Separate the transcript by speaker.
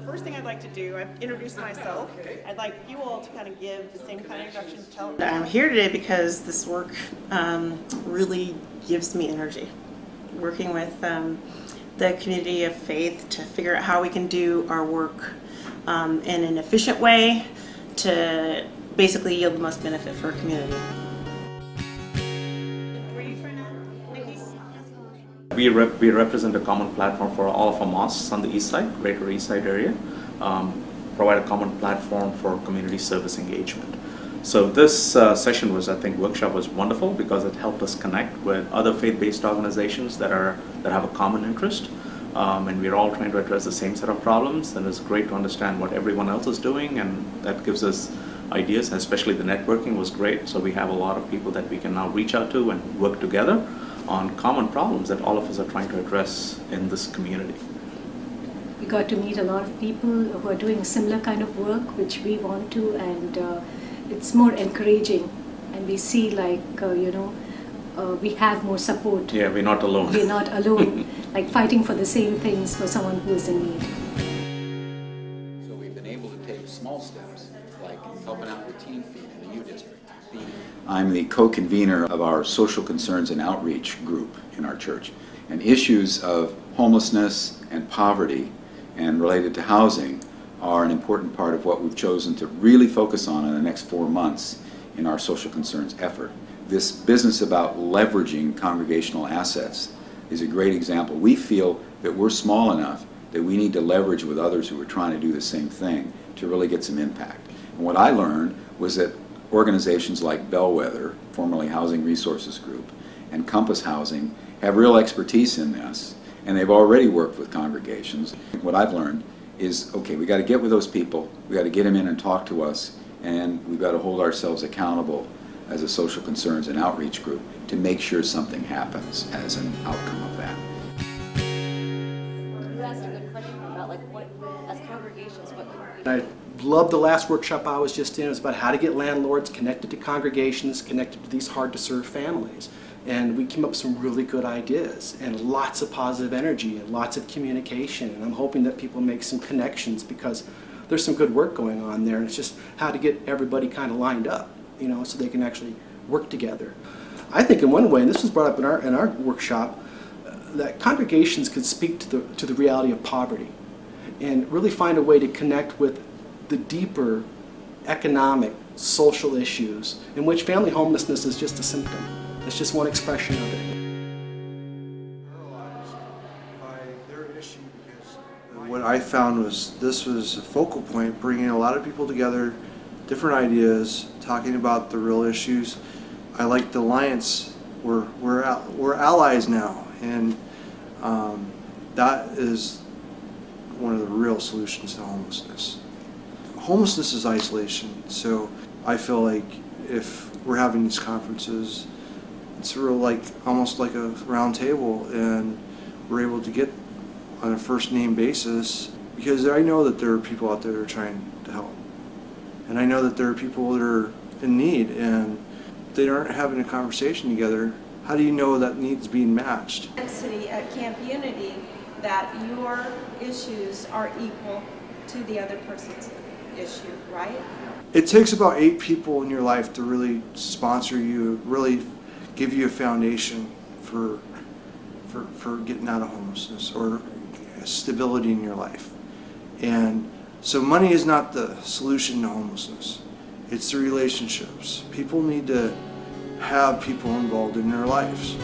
Speaker 1: first thing I'd like to do, I've introduced myself. I'd like you all to kind of give the same kind of introduction to tell. I'm here today because this work really gives me energy. Working with the community of faith to figure out how we can do our work in an efficient way to basically yield the most benefit for our community.
Speaker 2: We represent a common platform for all of our mosques on the east side, greater east side area, provide a common platform for community service engagement. So this session was, I think, workshop was wonderful because it helped us connect with other faith-based organizations that have a common interest. And we're all trying to address the same set of problems, and it's great to understand what everyone else is doing, and that gives us ideas, and especially the networking was great. So we have a lot of people that we can now reach out to and work together on common problems that all of us are trying to address in this community.
Speaker 3: We got to meet a lot of people who are doing similar kind of work which we want to, and it's more encouraging, and we see like we have more support.
Speaker 2: Yeah, we're not alone.
Speaker 3: We're not alone, like fighting for the same things for someone who is in need.
Speaker 4: So we've been able to take small steps, like helping out with Teen Feed in the U District. I'm the co-convener of our social concerns and outreach group in our church. And issues of homelessness and poverty and related to housing are an important part of what we've chosen to really focus on in the next 4 months in our social concerns effort. This business about leveraging congregational assets is a great example. We feel that we're small enough that we need to leverage with others who are trying to do the same thing to really get some impact. And what I learned was that organizations like Bellwether, formerly Housing Resources Group, and Compass Housing have real expertise in this, and they've already worked with congregations. What I've learned is, okay, we got to get with those people, we got to get them in and talk to us, and we've got to hold ourselves accountable as a social concerns and outreach group to make sure something happens as an outcome of that.
Speaker 5: You asked a good question about like what, as congregations, what
Speaker 6: I loved the last workshop I was just in. It was about how to get landlords connected to congregations, connected to these hard-to-serve families. And we came up with some really good ideas and lots of positive energy and lots of communication. And I'm hoping that people make some connections because there's some good work going on there. And it's just how to get everybody kind of lined up, you know, so they can actually work together. I think in one way, and this was brought up in our workshop, that congregations could speak to the reality of poverty and really find a way to connect with the deeper economic, social issues in which family homelessness is just a symptom. It's just one expression of it.
Speaker 7: What I found was this was a focal point, bringing a lot of people together, different ideas, talking about the real issues. I like the alliance. We're allies now, and that is one of the real solutions to homelessness. Homelessness is isolation, so I feel like if we're having these conferences, it's real like almost like a round table, and we're able to get on a first name basis because I know that there are people out there that are trying to help, and I know that there are people that are in need and they aren't having a conversation together. How do you know that need's being matched?
Speaker 8: Density at Camp Unity, that your issues are equal to the other person's issue, right?
Speaker 7: It takes about 8 people in your life to really sponsor you, really give you a foundation for getting out of homelessness or stability in your life. And so money is not the solution to homelessness. It's the relationships. People need to have people involved in their lives.